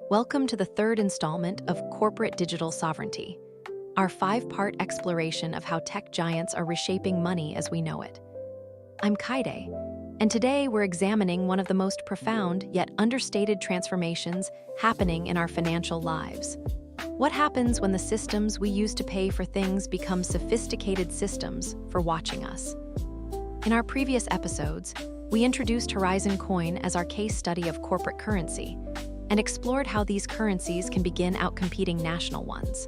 Welcome to the third installment of Corporate Digital Sovereignty, our five-part exploration of how tech giants are reshaping money as we know it. I'm Kaede, and today we're examining one of the most profound yet understated transformations happening in our financial lives. What happens when the systems we use to pay for things become sophisticated systems for watching us? In our previous episodes, we introduced Horizon Coin as our case study of corporate currency and explored how these currencies can begin outcompeting national ones.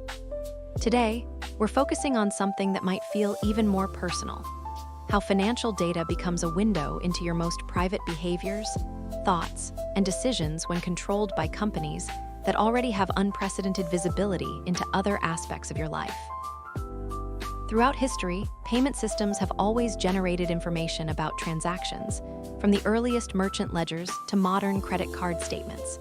Today, we're focusing on something that might feel even more personal: how financial data becomes a window into your most private behaviors, thoughts, and decisions when controlled by companies that already have unprecedented visibility into other aspects of your life. Throughout history, payment systems have always generated information about transactions, from the earliest merchant ledgers to modern credit card statements.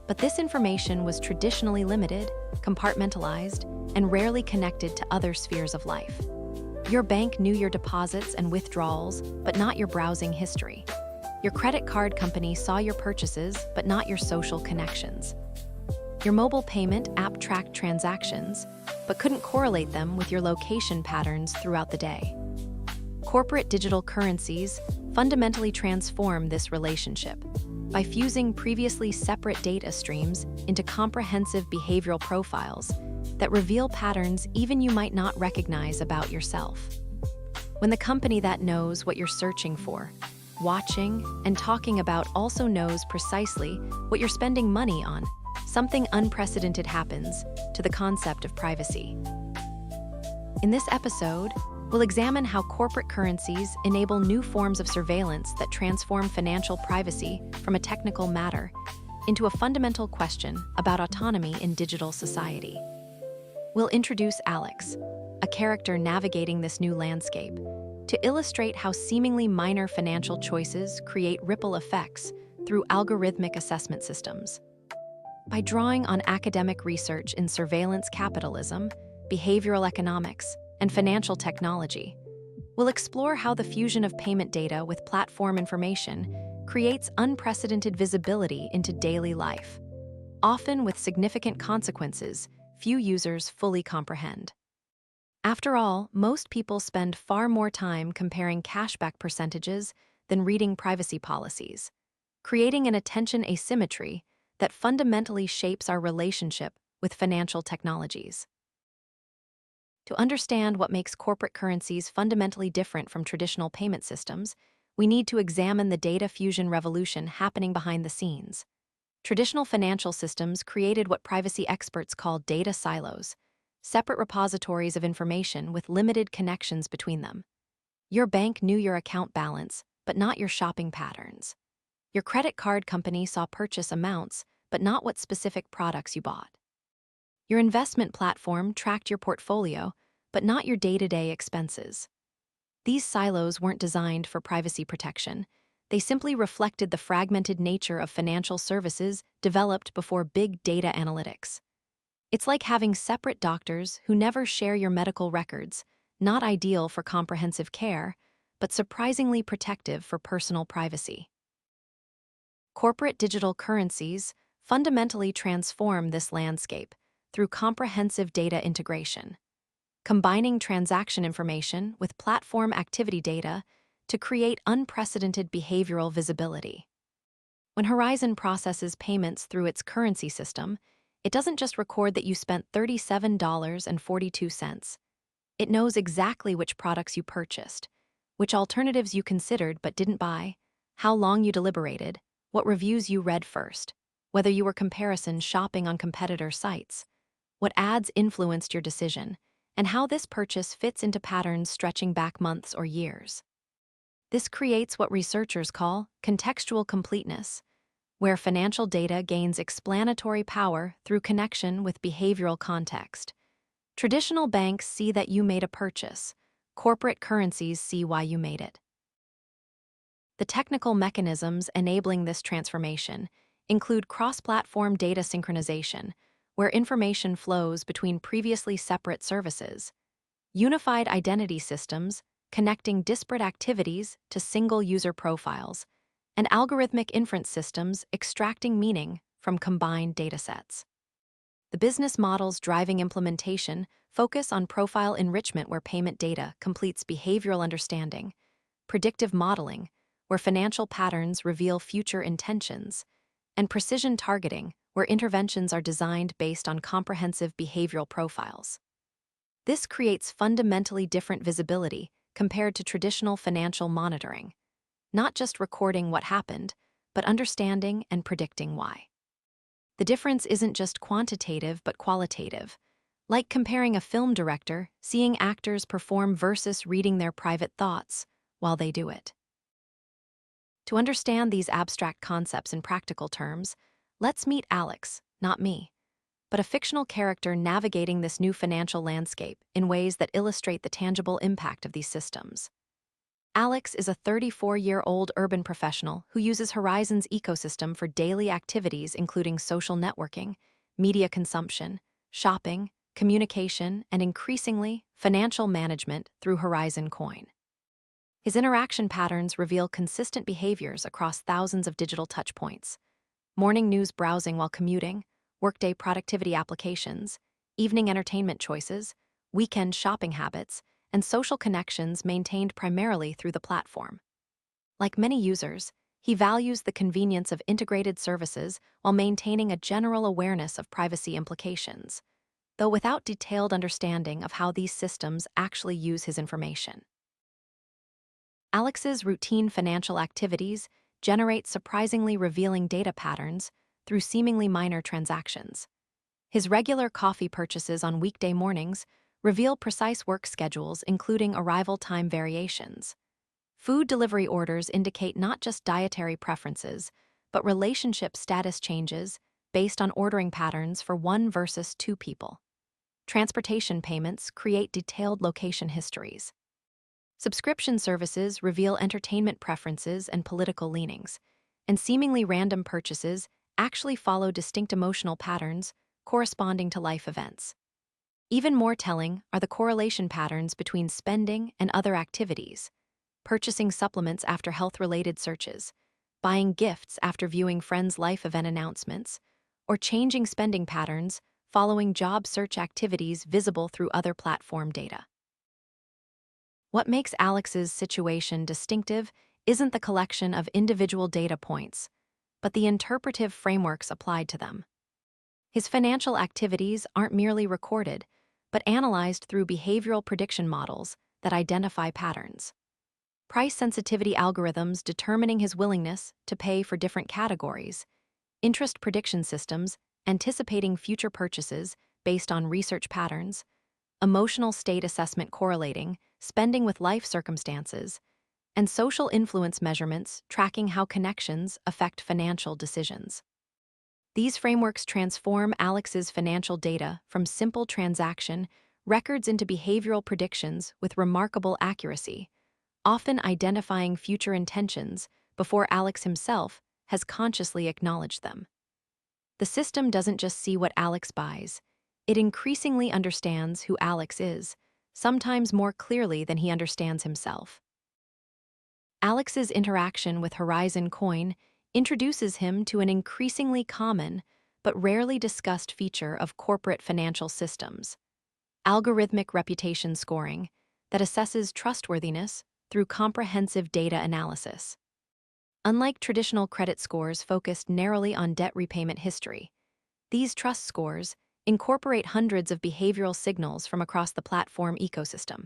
But this information was traditionally limited, compartmentalized, and rarely connected to other spheres of life. Your bank knew your deposits and withdrawals, but not your browsing history. Your credit card company saw your purchases, but not your social connections. Your mobile payment app tracked transactions, but couldn't correlate them with your location patterns throughout the day. Corporate digital currencies fundamentally transform this relationship by fusing previously separate data streams into comprehensive behavioral profiles that reveal patterns even you might not recognize about yourself. When the company that knows what you're searching for, watching, and talking about also knows precisely what you're spending money on, something unprecedented happens to the concept of privacy. In this episode, we'll examine how corporate currencies enable new forms of surveillance that transform financial privacy from a technical matter into a fundamental question about autonomy in digital society. We'll introduce Alex, a character navigating this new landscape, to illustrate how seemingly minor financial choices create ripple effects through algorithmic assessment systems. By drawing on academic research in surveillance capitalism, behavioral economics, and financial technology, we'll explore how the fusion of payment data with platform information creates unprecedented visibility into daily life, often with significant consequences few users fully comprehend. After all, most people spend far more time comparing cashback percentages than reading privacy policies, creating an attention asymmetry that fundamentally shapes our relationship with financial technologies. To understand what makes corporate currencies fundamentally different from traditional payment systems, we need to examine the data fusion revolution happening behind the scenes. Traditional financial systems created what privacy experts call data silos, separate repositories of information with limited connections between them. Your bank knew your account balance, but not your shopping patterns. Your credit card company saw purchase amounts, but not what specific products you bought. Your investment platform tracked your portfolio, but not your day-to-day expenses. These silos weren't designed for privacy protection. They simply reflected the fragmented nature of financial services developed before big data analytics. It's like having separate doctors who never share your medical records, not ideal for comprehensive care, but surprisingly protective for personal privacy. Corporate digital currencies fundamentally transform this landscape through comprehensive data integration, combining transaction information with platform activity data to create unprecedented behavioral visibility. When Horizon processes payments through its currency system, it doesn't just record that you spent $37.42. It knows exactly which products you purchased, which alternatives you considered but didn't buy, how long you deliberated, what reviews you read first, whether you were comparison shopping on competitor sites, what ads influenced your decision, and how this purchase fits into patterns stretching back months or years. This creates what researchers call contextual completeness, where financial data gains explanatory power through connection with behavioral context. Traditional banks see that you made a purchase. Corporate currencies see why you made it. The technical mechanisms enabling this transformation include cross-platform data synchronization, where information flows between previously separate services, unified identity systems connecting disparate activities to single user profiles, and algorithmic inference systems extracting meaning from combined datasets. The business models driving implementation focus on profile enrichment, where payment data completes behavioral understanding, predictive modeling, where financial patterns reveal future intentions, and precision targeting, where interventions are designed based on comprehensive behavioral profiles. This creates fundamentally different visibility compared to traditional financial monitoring, not just recording what happened, but understanding and predicting why. The difference isn't just quantitative but qualitative, like comparing a film director seeing actors perform versus reading their private thoughts while they do it. To understand these abstract concepts in practical terms, let's meet Alex, not me, but a fictional character navigating this new financial landscape in ways that illustrate the tangible impact of these systems. Alex is a 34-year-old urban professional who uses Horizon's ecosystem for daily activities including social networking, media consumption, shopping, communication, and increasingly, financial management through Horizon Coin. His interaction patterns reveal consistent behaviors across thousands of digital touchpoints: morning news browsing while commuting, workday productivity applications, evening entertainment choices, weekend shopping habits, and social connections maintained primarily through the platform. Like many users, he values the convenience of integrated services while maintaining a general awareness of privacy implications, though without detailed understanding of how these systems actually use his information. Alex's routine financial activities generate surprisingly revealing data patterns through seemingly minor transactions. His regular coffee purchases on weekday mornings reveal precise work schedules, including arrival time variations. Food delivery orders indicate not just dietary preferences, but relationship status changes based on ordering patterns for one versus two people. Transportation payments create detailed location histories. Subscription services reveal entertainment preferences and political leanings, and seemingly random purchases actually follow distinct emotional patterns corresponding to life events. Even more telling are the correlation patterns between spending and other activities: purchasing supplements after health-related searches, buying gifts after viewing friends' life event announcements, or changing spending patterns following job search activities visible through other platform data. What makes Alex's situation distinctive isn't the collection of individual data points, but the interpretive frameworks applied to them. His financial activities aren't merely recorded, but analyzed through behavioral prediction models that identify patterns. Price sensitivity algorithms determining his willingness to pay for different categories, interest prediction systems anticipating future purchases based on research patterns, emotional state assessment correlating spending with life circumstances, and social influence measurements tracking how connections affect financial decisions. These frameworks transform Alex's financial data from simple transaction records into behavioral predictions with remarkable accuracy, often identifying future intentions before Alex himself has consciously acknowledged them. The system doesn't just see what Alex buys, it increasingly understands who Alex is, sometimes more clearly than he understands himself. Alex's interaction with Horizon Coin introduces him to an increasingly common but rarely discussed feature of corporate financial systems: algorithmic reputation scoring that assesses trustworthiness through comprehensive data analysis. Unlike traditional credit scores focused narrowly on debt repayment history, these trust scores incorporate hundreds of behavioral signals from across the platform ecosystem: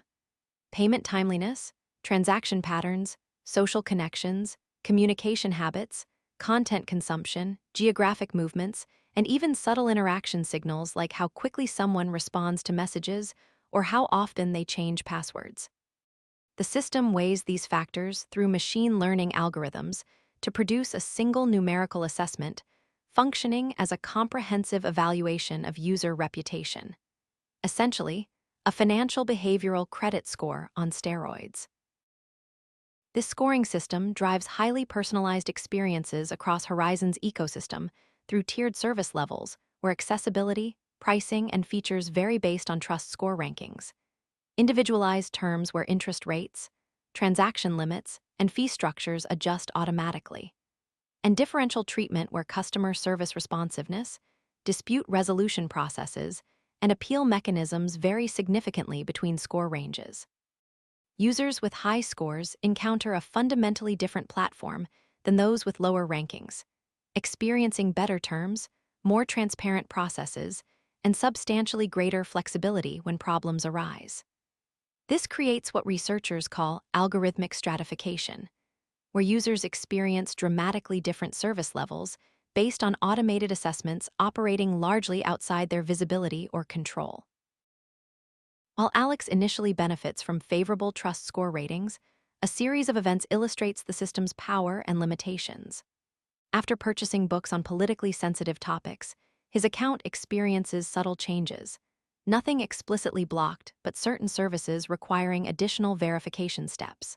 payment timeliness, transaction patterns, social connections, communication habits, content consumption, geographic movements, and even subtle interaction signals like how quickly someone responds to messages or how often they change passwords. The system weighs these factors through machine learning algorithms to produce a single numerical assessment, functioning as a comprehensive evaluation of user reputation. Essentially, a financial behavioral credit score on steroids. This scoring system drives highly personalized experiences across Horizon's ecosystem through tiered service levels where accessibility, pricing, and features vary based on trust score rankings. Individualized terms where interest rates, transaction limits, and fee structures adjust automatically. and differential treatment where customer service responsiveness, dispute resolution processes, and appeal mechanisms vary significantly between score ranges. Users with high scores encounter a fundamentally different platform than those with lower rankings, experiencing better terms, more transparent processes, and substantially greater flexibility when problems arise. This creates what researchers call algorithmic stratification, where users experience dramatically different service levels based on automated assessments operating largely outside their visibility or control. While Alex initially benefits from favorable trust score ratings, a series of events illustrates the system's power and limitations. After purchasing books on politically sensitive topics, his account experiences subtle changes. Nothing explicitly blocked, but certain services requiring additional verification steps.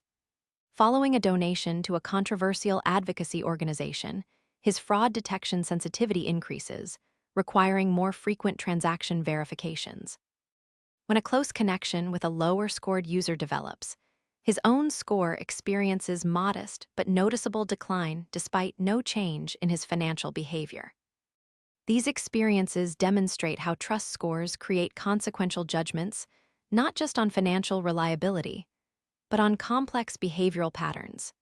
Following a donation to a controversial advocacy organization, his fraud detection sensitivity increases, requiring more frequent transaction verifications. When a close connection with a lower-scored user develops, his own score experiences modest but noticeable decline despite no change in his financial behavior. These experiences demonstrate how trust scores create consequential judgments, not just on financial reliability, but on complex behavioral patterns.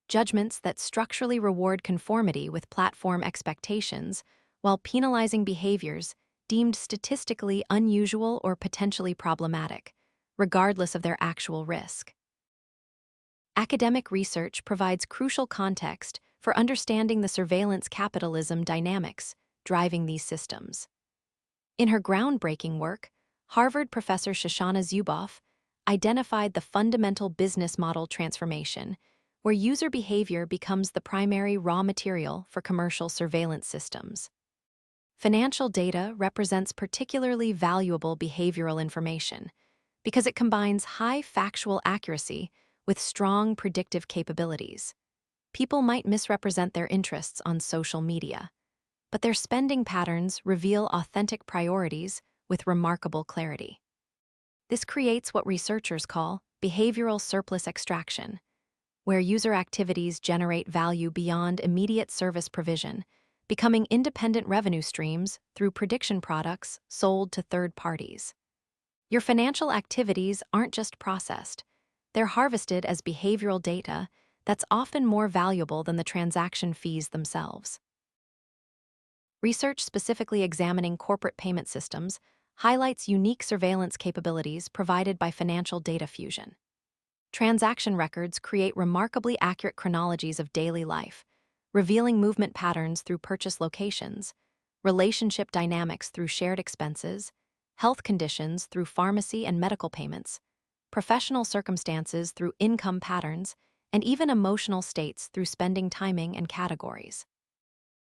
Judgments that structurally reward conformity with platform expectations while penalizing behaviors deemed statistically unusual or potentially problematic, regardless of their actual risk. Academic research provides crucial context for understanding the surveillance capitalism dynamics driving these systems. In her groundbreaking work, Harvard professor Shoshana Zuboff identified the fundamental business model transformation, where user behavior becomes the primary raw material for commercial surveillance systems. Financial data represents particularly valuable behavioral information because it combines high factual accuracy with strong predictive capabilities. People might misrepresent their interests on social media, but their spending patterns reveal authentic priorities with remarkable clarity. This creates what researchers call behavioral surplus extraction, where user activities generate value beyond immediate service provision, becoming independent revenue streams through prediction products sold to third parties. Your financial activities aren't just processed, they're harvested as behavioral data that's often more valuable than the transaction fees themselves. Research specifically examining corporate payment systems highlights unique surveillance capabilities provided by financial data fusion. Transaction records create remarkably accurate chronologies of daily life, revealing movement patterns through purchase locations, relationship dynamics through shared expenses, health conditions through pharmacy and medical payments, professional circumstances through income patterns, and even emotional states through spending timing and categories.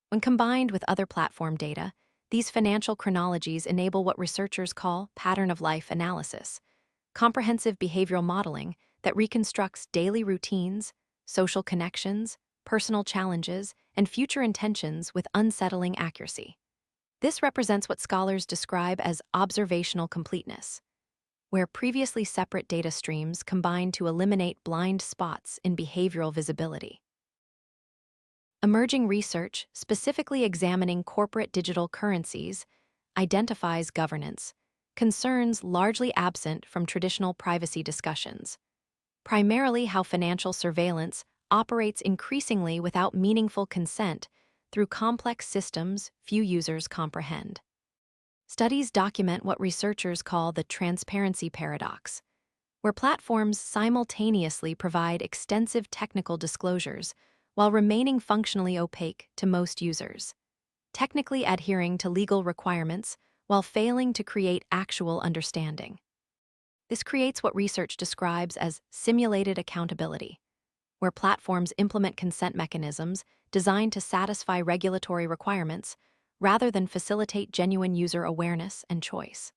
When combined with other platform data, these financial chronologies enable what researchers call pattern-of-life analysis, comprehensive behavioral modeling that reconstructs daily routines, social connections, personal challenges, and future intentions with unsettling accuracy. This represents what scholars describe as observational completeness, where previously separate data streams combine to eliminate blind spots in behavioral visibility. Emerging research, specifically examining corporate digital currencies, identifies governance concerns largely absent from traditional privacy discussions, primarily how financial surveillance operates increasingly without meaningful consent through complex systems few users comprehend. Studies document what researchers call the transparency paradox, where platforms simultaneously provide extensive technical disclosures while remaining functionally opaque to most users, technically adhering to legal requirements while failing to create actual understanding. This creates what research describes as simulated accountability, where platforms implement consent mechanisms designed to satisfy regulatory requirements rather than facilitate genuine user awareness and choice.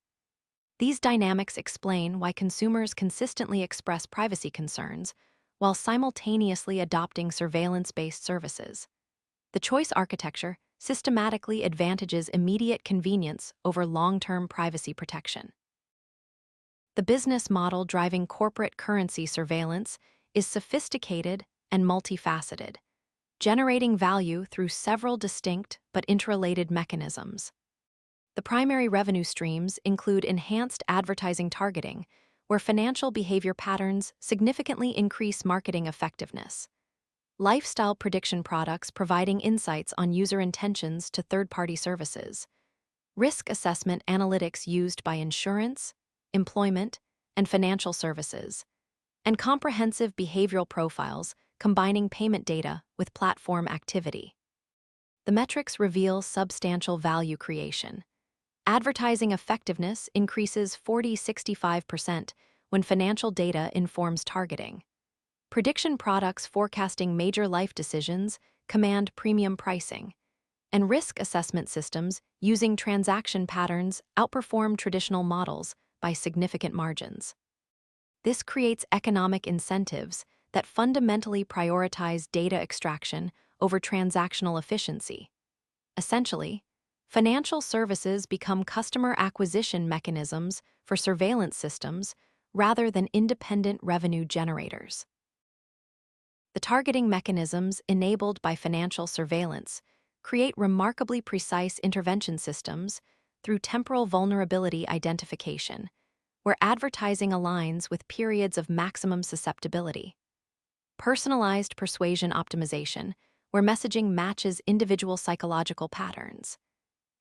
These dynamics explain why consumers consistently express privacy concerns while simultaneously adopting surveillance-based services. The choice architecture systematically advantages immediate convenience over long-term privacy protection. The business model driving corporate currency surveillance is sophisticated and multifaceted, generating value through several distinct but interrelated mechanisms. The primary revenue streams include enhanced advertising targeting, where financial behavior patterns significantly increase marketing effectiveness. Lifestyle prediction products providing insights on user intentions to third-party services. Risk assessment analytics used by insurance, employment, and financial services. And comprehensive behavioral profiles combining payment data with platform activity. The metrics reveal substantial value creation. Advertising effectiveness increases 40–65% when financial data informs targeting. Prediction products forecasting major life decisions command premium pricing, and risk assessment systems using transaction patterns outperform traditional models by significant margins. This creates economic incentives that fundamentally prioritize data extraction over transactional efficiency. Essentially, financial services become customer acquisition mechanisms for surveillance systems rather than independent revenue generators. The targeting mechanisms enabled by financial surveillance create remarkably precise intervention systems through temporal vulnerability identification, where advertising aligns with periods of maximum susceptibility. Personalized persuasion optimization, where messaging matches individual psychological patterns.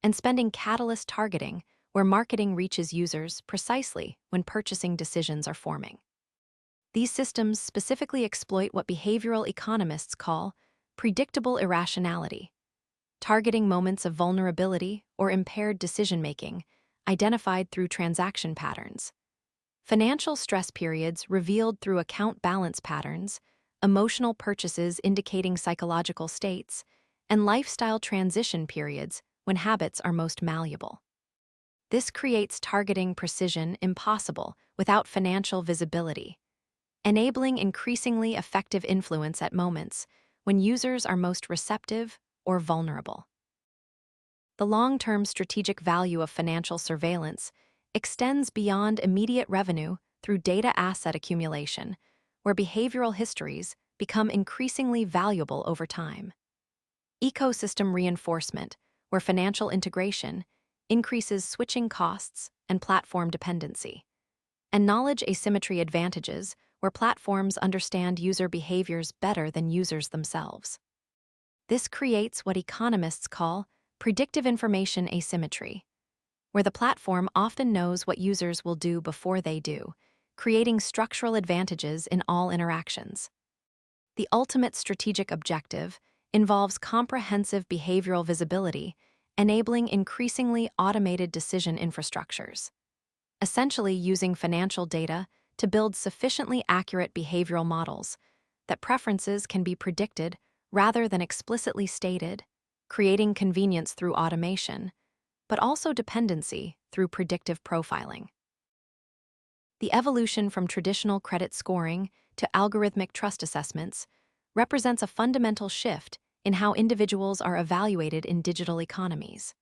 And spending catalyst targeting, where marketing reaches users precisely when purchasing decisions are forming. These systems specifically exploit what behavioral economists call predictable irrationality, targeting moments of vulnerability or impaired decision-making identified through transaction patterns. Financial stress periods revealed through account balance patterns, emotional purchases indicating psychological states, and lifestyle transition periods when habits are most malleable. This creates targeting precision impossible without financial visibility, enabling increasingly effective influence at moments when users are most receptive or vulnerable. The long-term strategic value of financial surveillance extends beyond immediate revenue through data asset accumulation, where behavioral histories become increasingly valuable over time. Ecosystem reinforcement, where financial integration increases switching costs and platform dependency. And knowledge asymmetry advantages, where platforms understand user behaviors better than users themselves. This creates what economists call predictive information asymmetry, where the platform often knows what users will do before they do, creating structural advantages in all interactions. The ultimate strategic objective involves comprehensive behavioral visibility, enabling increasingly automated decision infrastructures. Essentially using financial data to build sufficiently accurate behavioral models that preferences can be predicted rather than explicitly stated, creating convenience through automation, but also dependency through predictive profiling. The evolution from traditional credit scoring to algorithmic trust assessments represents a fundamental shift in how individuals are evaluated in digital economies.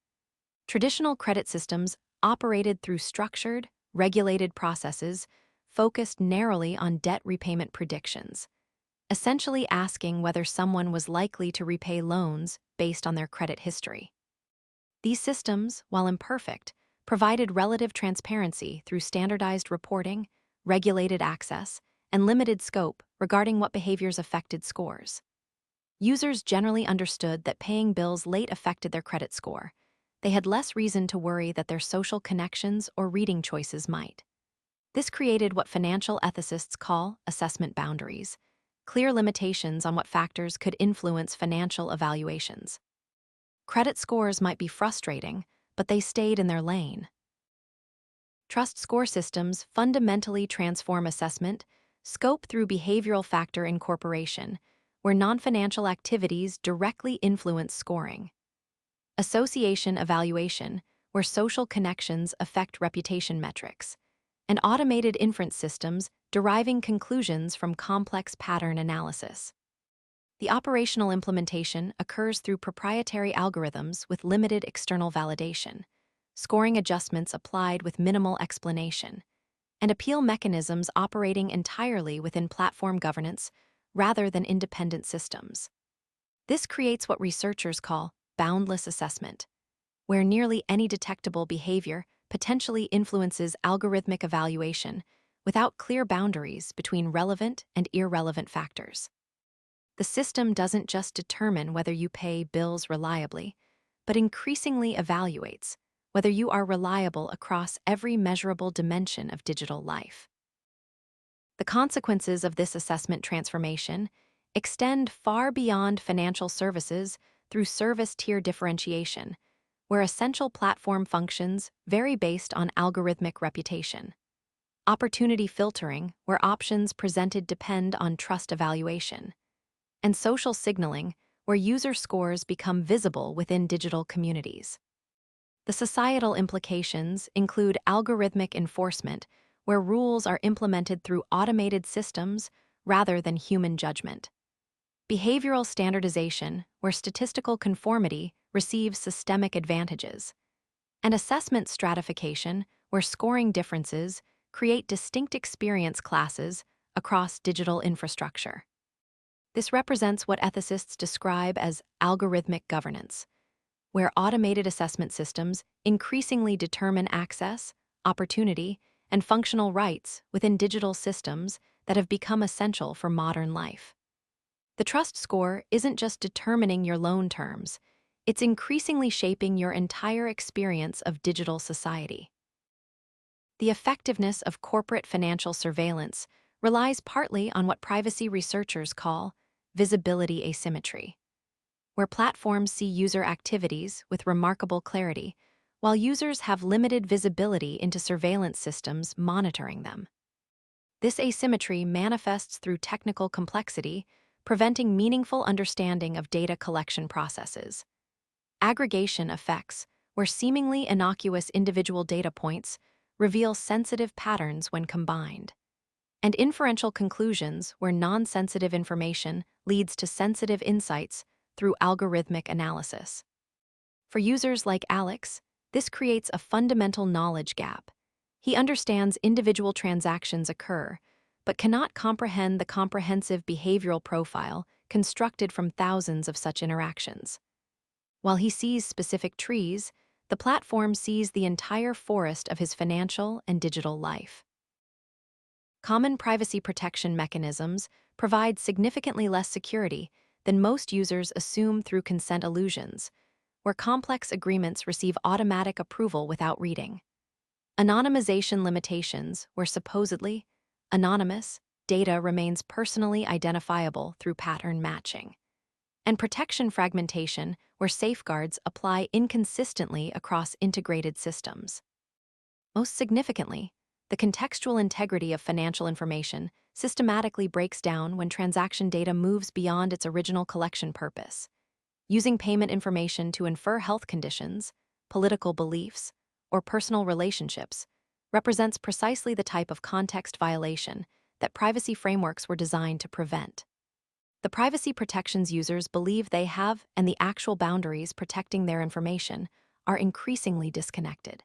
Traditional credit systems operated through structured, regulated processes focused narrowly on debt repayment predictions, essentially asking whether someone was likely to repay loans based on their credit history. These systems, while imperfect, provided relative transparency through standardized reporting, regulated access, and limited scope regarding what behaviors affected scores. Users generally understood that paying bills late affected their credit score. They had less reason to worry that their social connections or reading choices might. This created what financial ethicists call assessment boundaries, clear limitations on what factors could influence financial evaluations. Credit scores might be frustrating, but they stayed in their lane. Trust score systems fundamentally transform assessment scope through behavioral factor incorporation, where non-financial activities directly influence scoring. Association evaluation, where social connections affect reputation metrics. And automated inference systems deriving conclusions from complex pattern analysis. The operational implementation occurs through proprietary algorithms with limited external validation, scoring adjustments applied with minimal explanation, and appeal mechanisms operating entirely within platform governance rather than independent systems. This creates what researchers call boundless assessment, where nearly any detectable behavior potentially influences algorithmic evaluation without clear boundaries between relevant and irrelevant factors. The system doesn't just determine whether you pay bills reliably, but increasingly evaluates whether you are reliable across every measurable dimension of digital life. The consequences of this assessment transformation extend far beyond financial services through service tier differentiation, where essential platform functions vary based on algorithmic reputation. Opportunity filtering, where options presented depend on trust evaluation. And social signaling, where user scores become visible within digital communities. The societal implications include algorithmic enforcement, where rules are implemented through automated systems rather than human judgment. Behavioral standardization, where statistical conformity receives systemic advantages. And assessment stratification, where scoring differences create distinct experience classes across digital infrastructure. This represents what ethicists describe as algorithmic governance, where automated assessment systems increasingly determine access, opportunity, and functional rights within digital systems that have become essential for modern life. The trust score isn't just determining your loan terms, it's increasingly shaping your entire experience of digital society. The effectiveness of corporate financial surveillance relies partly on what privacy researchers call visibility asymmetry, where platforms see user activities with remarkable clarity, while users have limited visibility into surveillance systems monitoring them. This asymmetry manifests through technical complexity, preventing meaningful understanding of data collection processes. Aggregation effects, where seemingly innocuous individual data points reveal sensitive patterns when combined. And inferential conclusions, where non-sensitive information leads to sensitive insights through algorithmic analysis. For users like Alex, this creates a fundamental knowledge gap. He understands individual transactions occur, but cannot comprehend the comprehensive behavioral profile constructed from thousands of such interactions. While he sees specific trees, the platform sees the entire forest of his financial and digital life. Common privacy protection mechanisms provide significantly less security than most users assume through consent illusions, where complex agreements receive automatic approval without reading. Anonymization limitations, where supposedly anonymous data remains personally identifiable through pattern matching. And protection fragmentation, where safeguards apply inconsistently across integrated systems. Most significantly, the contextual integrity of financial information systematically breaks down when transaction data moves beyond its original collection purpose. Using payment information to infer health conditions, political beliefs, or personal relationships represents precisely the type of context violation that privacy frameworks were designed to prevent. The privacy protections users believe they have and the actual boundaries protecting their information are increasingly disconnected.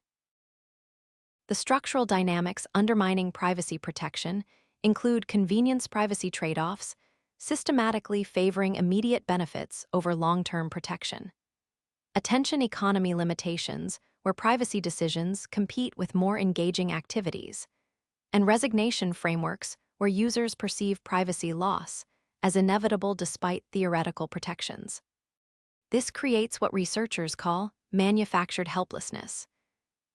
The structural dynamics undermining privacy protection include convenience privacy trade-offs, systematically favoring immediate benefits over long-term protection. Attention economy limitations, where privacy decisions compete with more engaging activities. And resignation frameworks, where users perceive privacy loss as inevitable despite theoretical protections. This creates what researchers call manufactured helplessness,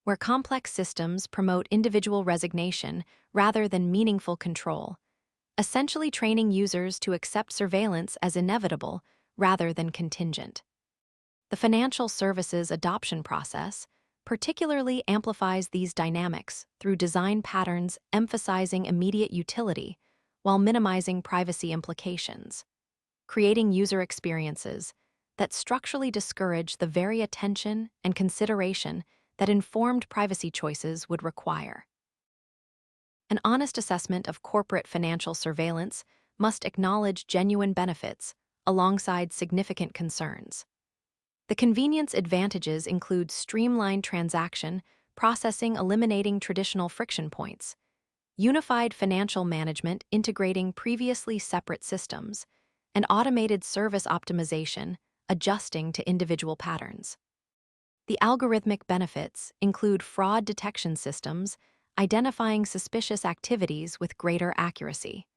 where complex systems promote individual resignation rather than meaningful control, essentially training users to accept surveillance as inevitable rather than contingent. The financial services adoption process particularly amplifies these dynamics through design patterns emphasizing immediate utility while minimizing privacy implications, creating user experiences that structurally discourage the very attention and consideration that informed privacy choices would require. An honest assessment of corporate financial surveillance must acknowledge genuine benefits alongside significant concerns. The convenience advantages include streamlined transaction processing eliminating traditional friction points, unified financial management integrating previously separate systems, and automated service optimization, adjusting to individual patterns. The algorithmic benefits include fraud detection systems, identifying suspicious activities with greater accuracy,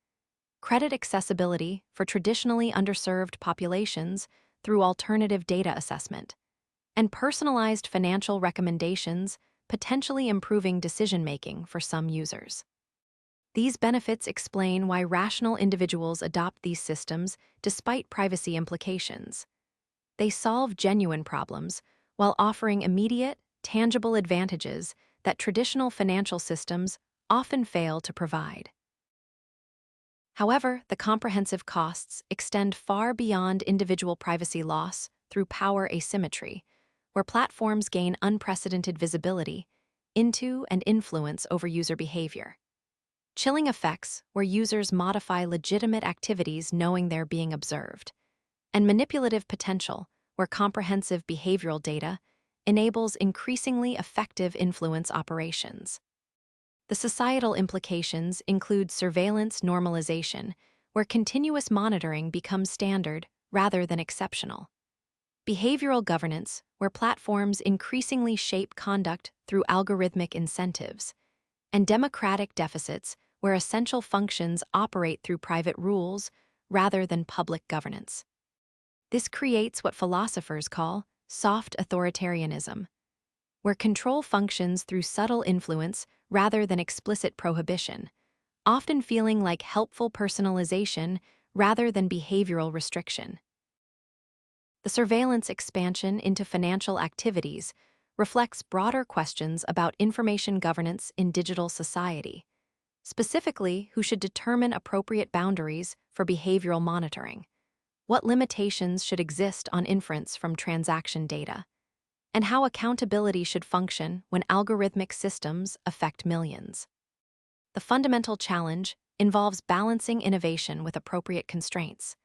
credit accessibility for traditionally underserved populations through alternative data assessment, and personalized financial recommendations, potentially improving decision-making for some users. These benefits explain why rational individuals adopt these systems despite privacy implications. They solve genuine problems while offering immediate, tangible advantages that traditional financial systems often fail to provide. However, the comprehensive costs extend far beyond individual privacy loss through power asymmetry, where platforms gain unprecedented visibility into and influence over user behavior. Chilling effects where users modify legitimate activities knowing they're being observed, and manipulative potential where comprehensive behavioral data enables increasingly effective influence operations. The societal implications include surveillance normalization, where continuous monitoring becomes standard rather than exceptional. Behavioral governance, where platforms increasingly shape conduct through algorithmic incentives. And democratic deficits, where essential functions operate through private rules rather than public governance. This creates what philosophers call soft authoritarianism, where control functions through subtle influence rather than explicit prohibition, often feeling like helpful personalization rather than behavioral restriction. The surveillance expansion into financial activities reflects broader questions about information governance in digital society, specifically who should determine appropriate boundaries for behavioral monitoring, what limitations should exist on inference from transaction data, and how accountability should function when algorithmic systems affect millions. The fundamental challenge involves balancing innovation with appropriate constraints,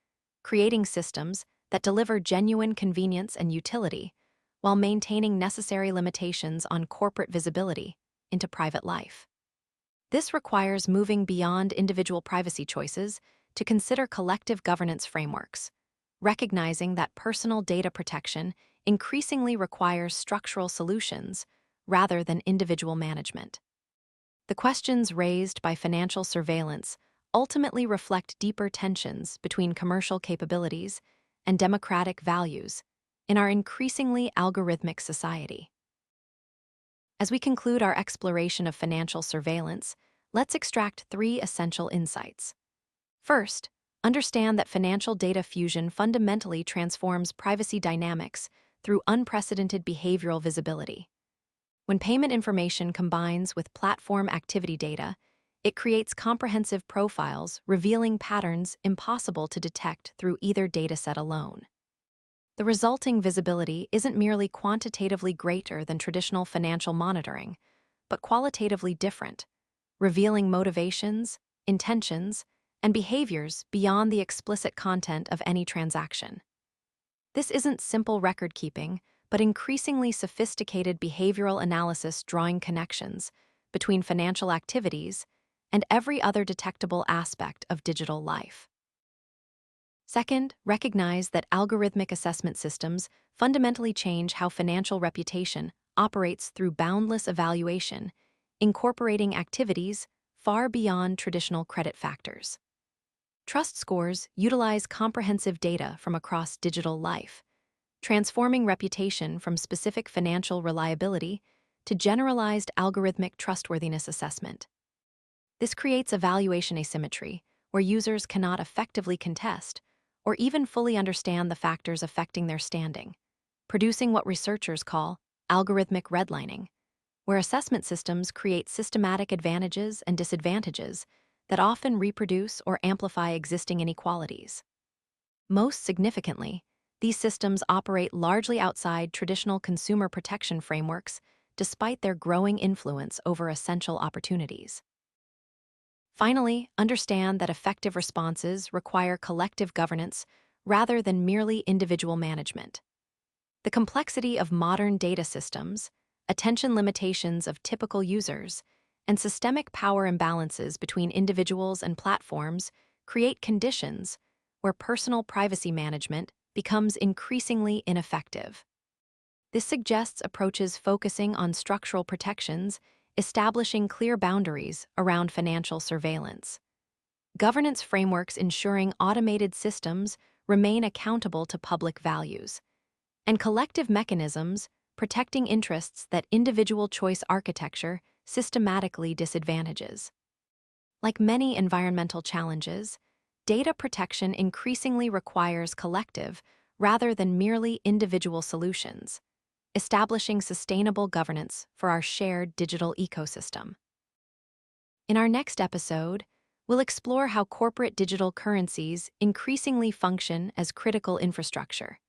creating systems that deliver genuine convenience and utility while maintaining necessary limitations on corporate visibility into private life. This requires moving beyond individual privacy choices to consider collective governance frameworks, recognizing that personal data protection increasingly requires structural solutions rather than individual management. The questions raised by financial surveillance ultimately reflect deeper tensions between commercial capabilities and democratic values in our increasingly algorithmic society. As we conclude our exploration of financial surveillance, let's extract 3 essential insights. First, understand that financial data fusion fundamentally transforms privacy dynamics through unprecedented behavioral visibility. When payment information combines with platform activity data, it creates comprehensive profiles revealing patterns impossible to detect through either dataset alone. The resulting visibility isn't merely quantitatively greater than traditional financial monitoring, but qualitatively different, revealing motivations, intentions, and behaviors beyond the explicit content of any transaction. This isn't simple record-keeping, but increasingly sophisticated behavioral analysis drawing connections between financial activities and every other detectable aspect of digital life. Second, recognize that algorithmic assessment systems fundamentally change how financial reputation operates through boundless evaluation, incorporating activities far beyond traditional credit factors. Trust scores utilize comprehensive data from across digital life, transforming reputation from specific financial reliability to generalized algorithmic trustworthiness assessment. This creates a valuation asymmetry, where users cannot effectively contest or even fully understand the factors affecting their standing, producing what researchers call algorithmic redlining, where assessment systems create systematic advantages and disadvantages that often reproduce or amplify existing inequalities. Most significantly, these systems operate largely outside traditional consumer protection frameworks despite their growing influence over essential opportunities. Finally, understand that effective responses require collective governance rather than merely individual management. The complexity of modern data systems, attention limitations of typical users, and systemic power imbalances between individuals and platforms create conditions where personal privacy management becomes increasingly ineffective. This suggests approaches focusing on structural protections, establishing clear boundaries around financial surveillance. Governance frameworks ensuring automated systems remain accountable to public values, and collective mechanisms protecting interests that individual choice architecture systematically disadvantages. Like many environmental challenges, data protection increasingly requires collective rather than merely individual solutions, establishing sustainable governance for our shared digital ecosystem. In our next episode, we'll explore how corporate digital currencies increasingly function as critical infrastructure,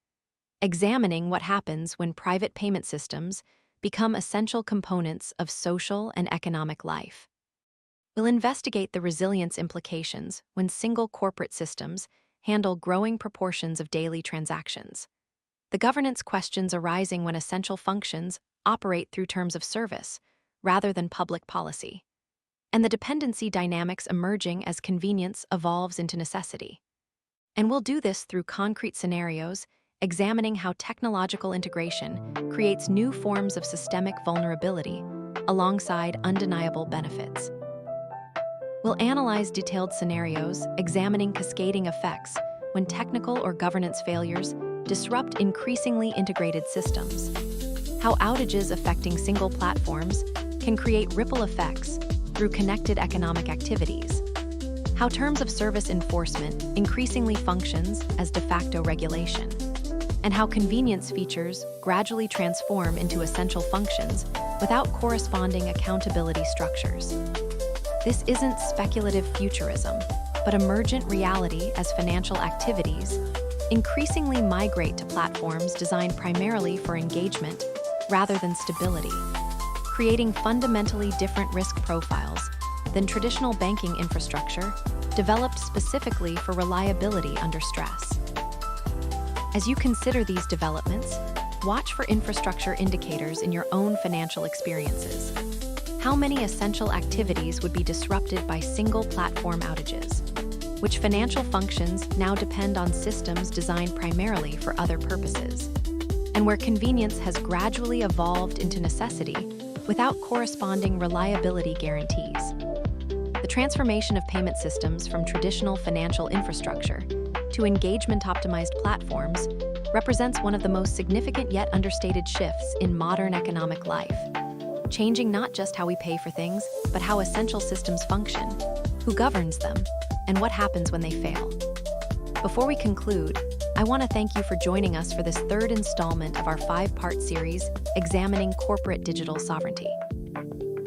examining what happens when private payment systems become essential components of social and economic life. We'll investigate the resilience implications when single corporate systems handle growing proportions of daily transactions, the governance questions arising when essential functions operate through terms of service rather than public policy, and the dependency dynamics emerging as convenience evolves into necessity. And we'll do this through concrete scenarios, examining how technological integration creates new forms of systemic vulnerability alongside undeniable benefits. We'll analyze detailed scenarios, examining cascading effects when technical or governance failures disrupt increasingly integrated systems, how outages affecting single platforms can create ripple effects through connected economic activities, how terms of service enforcement increasingly functions as de facto regulation, and how convenience features gradually transform into essential functions without corresponding accountability structures. This isn't speculative futurism, but emergent reality as financial activities increasingly migrate to platforms designed primarily for engagement rather than stability, creating fundamentally different risk profiles than traditional banking infrastructure developed specifically for reliability under stress. As you consider these developments, watch for infrastructure indicators in your own financial experiences. How many essential activities would be disrupted by single platform outages? Which financial functions now depend on systems designed primarily for other purposes? And where convenience has gradually evolved into necessity without corresponding reliability guarantees. The transformation of payment systems from traditional financial infrastructure to engagement-optimized platforms represents one of the most significant yet understated shifts in modern economic life, changing not just how we pay for things, but how essential systems function, who governs them, and what happens when they fail. Before we conclude, I want to thank you for joining us for this third installment of our 5-part series examining corporate digital sovereignty.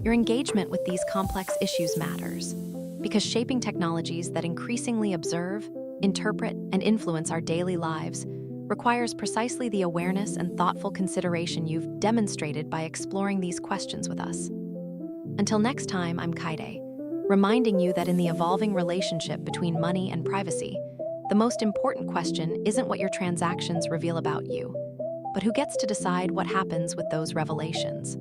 Your engagement with these complex issues matters, because shaping technologies that increasingly observe, interpret, and influence our daily lives requires precisely the awareness and thoughtful consideration you've demonstrated by exploring these questions with us. Until next time, I'm Kaede, reminding you that in the evolving relationship between money and privacy, the most important question isn't what your transactions reveal about you, but who gets to decide what happens with those revelations.